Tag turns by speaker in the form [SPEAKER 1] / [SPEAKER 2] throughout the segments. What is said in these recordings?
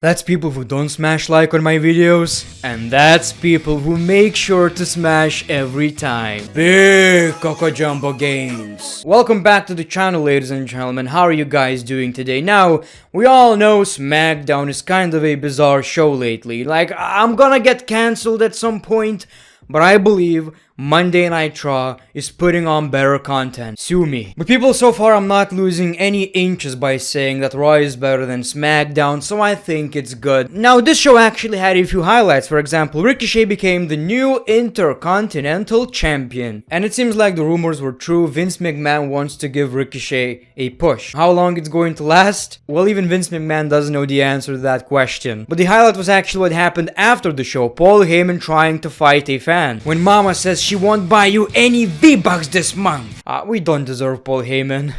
[SPEAKER 1] That's people who don't smash like on my videos, and that's people who make sure to smash every time. Big Coco Jumbo Games. Welcome back to the channel, ladies and gentlemen. How are you guys doing today? Now, we all know SmackDown is kind of a bizarre show lately. Like, I'm gonna get cancelled at some point, but I believe Monday Night Raw is putting on better content. Sue me. But people, so far I'm not losing any inches by saying that Raw is better than SmackDown, so I think it's good. Now, this show actually had a few highlights. For example, Ricochet became the new Intercontinental Champion. And it seems like the rumors were true. Vince McMahon wants to give Ricochet a push. How long it's going to last? Well, even Vince McMahon doesn't know the answer to that question. But the highlight was actually what happened after the show. Paul Heyman trying to fight a fan. When Mama says she won't buy you any V-Bucks this month. We don't deserve Paul Heyman.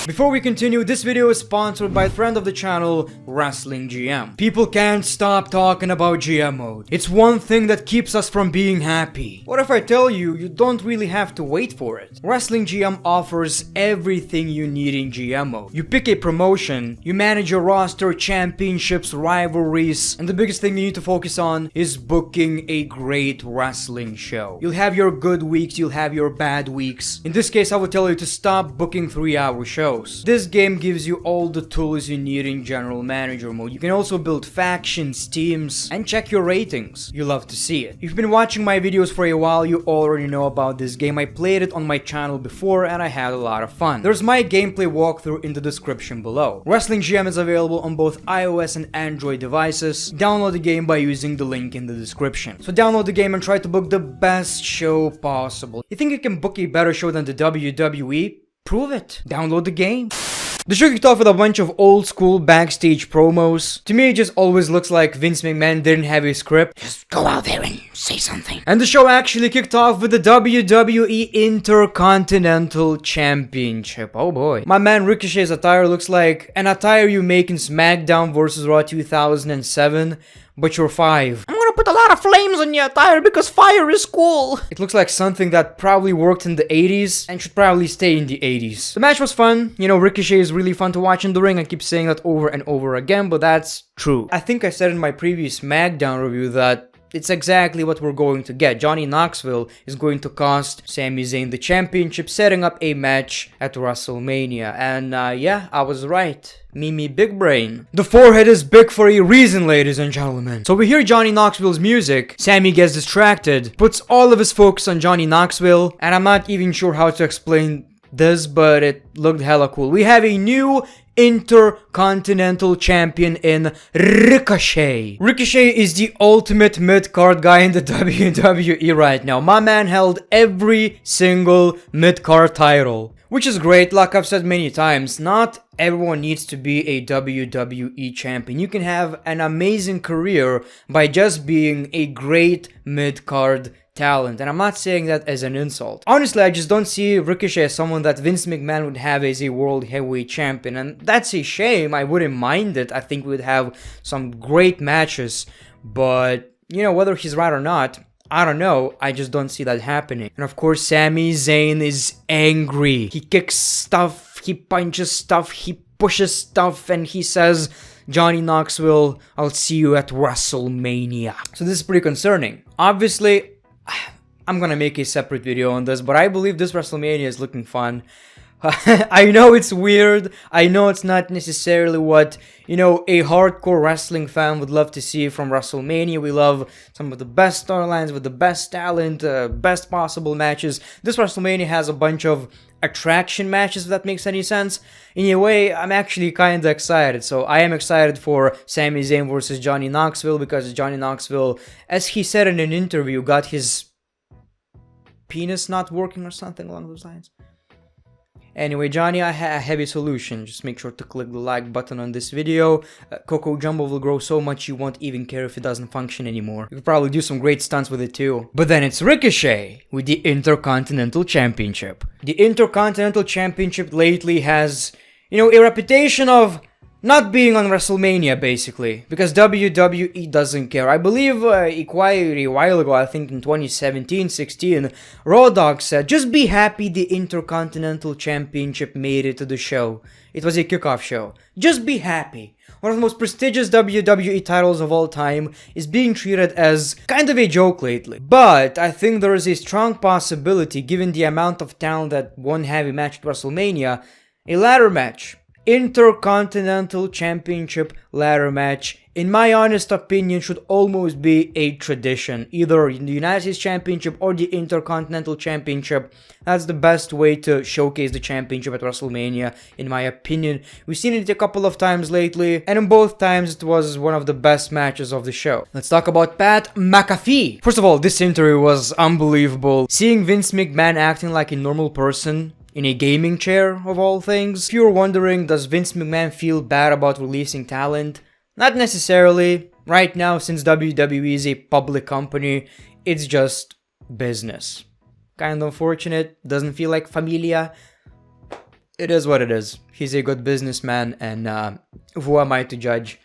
[SPEAKER 1] Before we continue, this video is sponsored by a friend of the channel, Wrestling GM. People can't stop talking about GM mode. It's one thing that keeps us from being happy. What if I tell you, you don't really have to wait for it? Wrestling GM offers everything you need in GM mode. You pick a promotion, you manage your roster, championships, rivalries, and the biggest thing you need to focus on is booking a great wrestling show. You'll have your good weeks, you'll have your bad weeks. In this case, I would tell you to stop booking 3-hour shows. This game gives you all the tools you need in general manager mode. You can also build factions, teams, and check your ratings. You love to see it. If you've been watching my videos for a while, you already know about this game. I played it on my channel before and I had a lot of fun. There's my gameplay walkthrough in the description below. Wrestling GM is available on both iOS and Android devices. Download the game by using the link in the description. So download the game and try to book the best show possible. You think you can book a better show than the WWE? Prove it. Download the game. The show kicked off with a bunch of old school backstage promos. To me, it just always looks like Vince McMahon didn't have a script. Just go out there and say something. And the show actually kicked off with the WWE Intercontinental Championship. Oh boy. My man Ricochet's attire looks like an attire you make in SmackDown vs. Raw 2007, but you're 5. I'm gonna put a lot of flames on your attire because fire is cool. It looks like something that probably worked in the 80s and should probably stay in the 80s. The match was fun. You know, Ricochet is really fun to watch in the ring. I keep saying that over and over again, but that's true. I think I said in my previous SmackDown review that it's exactly what we're going to get. Johnny Knoxville is going to cost Sami Zayn the championship, setting up a match at WrestleMania. And yeah, I was right. Mimi Big Brain. The forehead is big for a reason, ladies and gentlemen. So we hear Johnny Knoxville's music. Sami gets distracted, puts all of his focus on Johnny Knoxville, and I'm not even sure how to explain this, but it looked hella cool. We have a new Intercontinental Champion in Ricochet. Ricochet is the ultimate mid-card guy in the WWE right now. My man held every single mid-card title, which is great. Like I've said many times, not everyone needs to be a WWE champion. You can have an amazing career by just being a great mid-card talent, and I'm not saying that as an insult. Honestly, I just don't see Ricochet as someone that Vince McMahon would have as a world heavyweight champion, and that's a shame. I wouldn't mind it. I think we'd have some great matches, but you know, whether he's right or not, I don't know. I just don't see that happening. And of course, Sami Zayn is angry. He kicks stuff, he punches stuff, he pushes stuff, and he says, Johnny Knoxville, I'll see you at WrestleMania. So this is pretty concerning. Obviously, I'm gonna make a separate video on this, but I believe this WrestleMania is looking fun. I know it's weird. I know it's not necessarily what, you know, a hardcore wrestling fan would love to see from WrestleMania. We love some of the best storylines with the best talent, best possible matches. This WrestleMania has a bunch of attraction matches, if that makes any sense. In a way, I'm actually kind of excited. So I am excited for Sami Zayn versus Johnny Knoxville, because Johnny Knoxville, as he said in an interview, got his penis not working or something along those lines. Anyway, Johnny, I have a solution. Just make sure to click the like button on this video. Coco Jumbo will grow so much you won't even care if it doesn't function anymore. You could probably do some great stunts with it too. But then it's Ricochet with the Intercontinental Championship. The Intercontinental Championship lately has, you know, a reputation of not being on WrestleMania, basically, because WWE doesn't care. I believe quite a while ago, I think in 2017-16, Raw Dog said, just be happy the Intercontinental Championship made it to the show. It was a kickoff show. Just be happy. one of the most prestigious WWE titles of all time, is being treated as kind of a joke lately. But I think there is a strong possibility, given the amount of talent that won heavy match at WrestleMania, a ladder match. Intercontinental Championship ladder match, in my honest opinion, should almost be a tradition. Either the United States Championship or the Intercontinental Championship. That's the best way to showcase the championship at WrestleMania, in my opinion. We've seen it a couple of times lately, and in both times it was one of the best matches of the show. Let's talk about Pat McAfee. First of all, this interview was unbelievable. Seeing Vince McMahon acting like a normal person in a gaming chair, of all things. If you're wondering, does Vince McMahon feel bad about releasing talent? Not necessarily. Right now, since WWE is a public company, it's just business. Kind of unfortunate, doesn't feel like familia. It is what it is. He's a good businessman, and who am I to judge?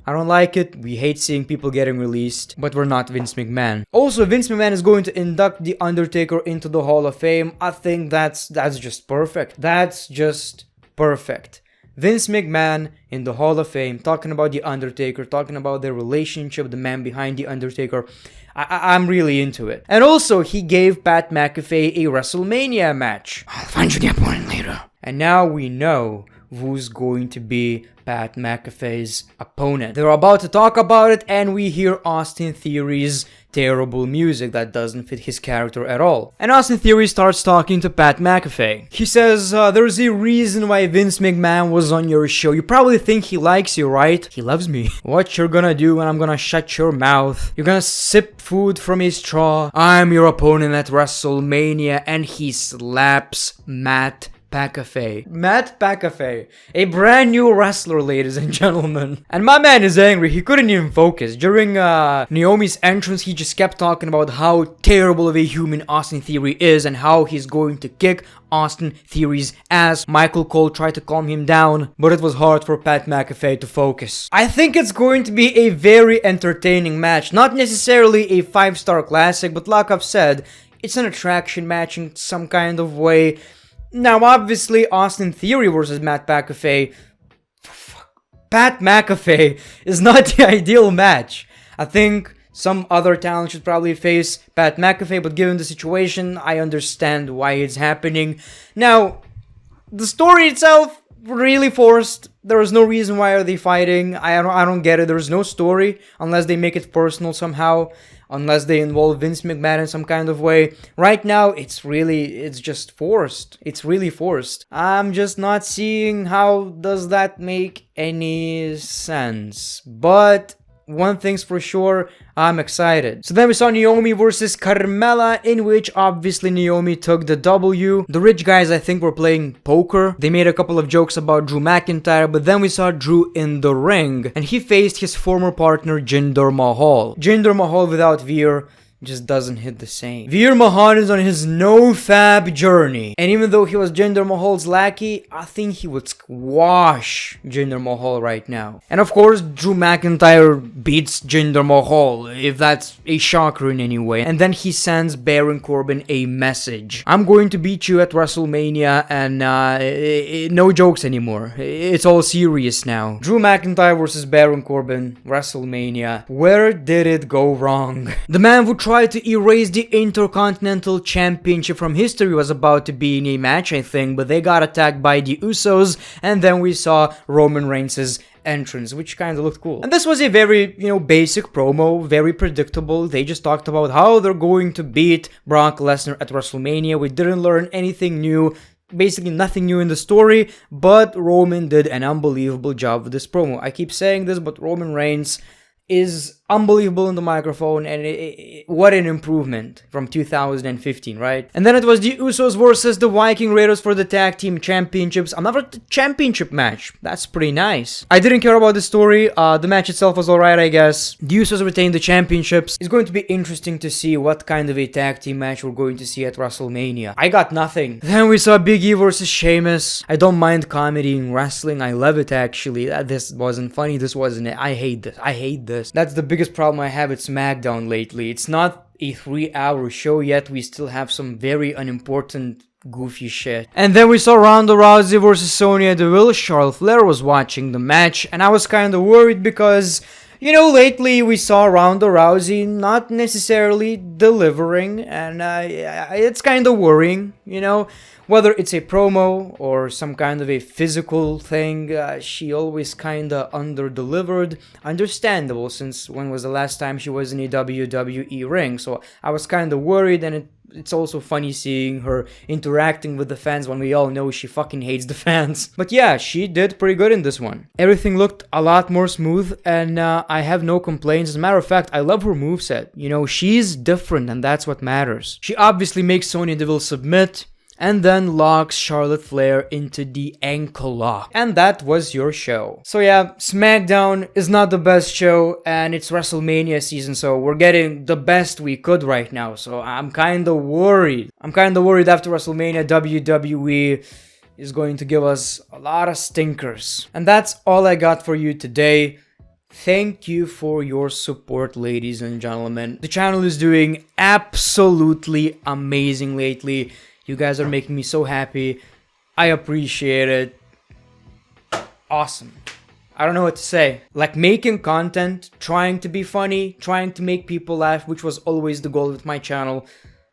[SPEAKER 1] I don't like it, we hate seeing people getting released, but we're not Vince McMahon. Also, Vince McMahon is going to induct The Undertaker into the Hall of Fame. I think that's just perfect. That's just perfect. Vince McMahon in the Hall of Fame, talking about The Undertaker, talking about their relationship, the man behind The Undertaker. I'm really into it. And also, he gave Pat McAfee a WrestleMania match. I'll find you the opponent later. And now we know who's going to be Pat McAfee's opponent. They're about to talk about it, and we hear Austin Theory's terrible music that doesn't fit his character at all. And Austin Theory starts talking to Pat McAfee. He says, there's a reason why Vince McMahon was on your show. You probably think he likes you, right? He loves me. What you're gonna do when I'm gonna shut your mouth? You're gonna sip food from a straw. I'm your opponent at WrestleMania. And he slaps Matt McAfee, a brand new wrestler, ladies and gentlemen. And my man is angry, he couldn't even focus. During Naomi's entrance, he just kept talking about how terrible of a human Austin Theory is and how he's going to kick Austin Theory's ass. Michael Cole tried to calm him down, but it was hard for Pat McAfee to focus. I think it's going to be a very entertaining match. Not necessarily a 5-star classic, but like I've said, it's an attraction match in some kind of way. Now, obviously, Austin Theory versus Pat McAfee is not the ideal match. I think some other talent should probably face Pat McAfee, but given the situation, I understand why it's happening. Now, the story itself, really forced. There is no reason why are they fighting. I don't get it. There's no story unless they make it personal somehow. Unless they involve Vince McMahon in some kind of way. Right now, it's just forced. It's really forced. I'm just not seeing how does that make any sense. But one thing's for sure, I'm excited. So then we saw Naomi versus Carmella, in which obviously Naomi took the W. The rich guys, I think, were playing poker. They made a couple of jokes about Drew McIntyre, but then we saw Drew in the ring, and he faced his former partner Jinder Mahal. Jinder Mahal without Veer just doesn't hit the same. Veer Mahan is on his no-fab journey. And even though he was Jinder Mahal's lackey, I think he would squash Jinder Mahal right now. And of course, Drew McIntyre beats Jinder Mahal, if that's a shocker in any way. And then he sends Baron Corbin a message. I'm going to beat you at WrestleMania, and no jokes anymore. It's all serious now. Drew McIntyre versus Baron Corbin, WrestleMania. Where did it go wrong? The man who tried to erase the Intercontinental Championship from history was about to be in a match, I think, but they got attacked by the Usos, and then we saw Roman Reigns' entrance, which kind of looked cool. And this was a very, basic promo, very predictable. They just talked about how they're going to beat Brock Lesnar at WrestleMania. We didn't learn anything new. Basically nothing new in the story, but Roman did an unbelievable job with this promo. I keep saying this, but Roman Reigns is unbelievable in the microphone, and what an improvement from 2015, right? And then it was the Usos versus the Viking Raiders for the tag team championships. Another championship match. That's pretty nice. I didn't care about the story. The match itself was alright, I guess. The Usos retained the championships. It's going to be interesting to see what kind of a tag team match we're going to see at WrestleMania. I got nothing. Then we saw Big E versus Sheamus. I don't mind comedy in wrestling. I love it, actually. This wasn't funny. This wasn't it. I hate this. I hate this. That's the biggest problem I have with SmackDown lately. It's not a 3-hour show yet. We still have some very unimportant goofy shit. And then we saw Ronda Rousey versus Sonya Deville. Charlotte Flair was watching the match, and I was kind of worried because, you know, lately we saw Ronda Rousey not necessarily delivering, and it's kind of worrying, you know. Whether it's a promo or some kind of a physical thing, she always kind of under-delivered. Understandable, since when was the last time she was in a WWE ring? So I was kind of worried, and it's also funny seeing her interacting with the fans when we all know she fucking hates the fans. But yeah, she did pretty good in this one. Everything looked a lot more smooth, and I have no complaints. As a matter of fact, I love her moveset. You know, she's different, and that's what matters. She obviously makes Sonya Deville submit, and then locks Charlotte Flair into the ankle lock. And that was your show. So yeah, SmackDown is not the best show, and it's WrestleMania season, so we're getting the best we could right now. So I'm kinda worried. After WrestleMania, WWE is going to give us a lot of stinkers. And that's all I got for you today. Thank you for your support, ladies and gentlemen. The channel is doing absolutely amazing lately. You guys are making me so happy. I appreciate it. Awesome. I don't know what to say. Like, making content, trying to be funny, trying to make people laugh, which was always the goal with my channel.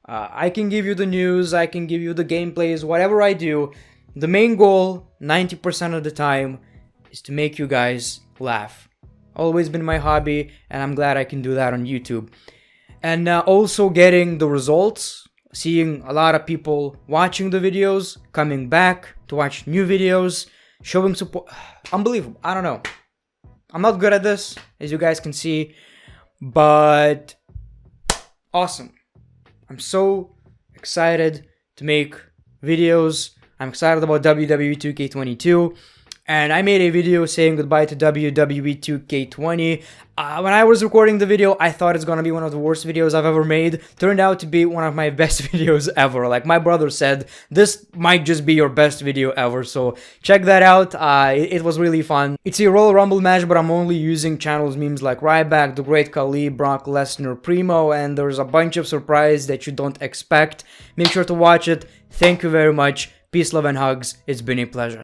[SPEAKER 1] I can give you the news, I can give you the gameplays, whatever I do. The main goal, 90% of the time, is to make you guys laugh. Always been my hobby, and I'm glad I can do that on YouTube. And also getting the results. Seeing a lot of people watching the videos, coming back to watch new videos, showing support. Unbelievable. I don't know. I'm not good at this, as you guys can see, but awesome. I'm so excited to make videos. I'm excited about WWE 2K22. And I made a video saying goodbye to WWE 2K20. When I was recording the video, I thought it's gonna be one of the worst videos I've ever made. Turned out to be one of my best videos ever. Like my brother said, this might just be your best video ever. So check that out. It was really fun. It's a Royal Rumble match, but I'm only using channels memes like Ryback, The Great Khali, Brock Lesnar, Primo, and there's a bunch of surprises that you don't expect. Make sure to watch it. Thank you very much. Peace, love, and hugs. It's been a pleasure.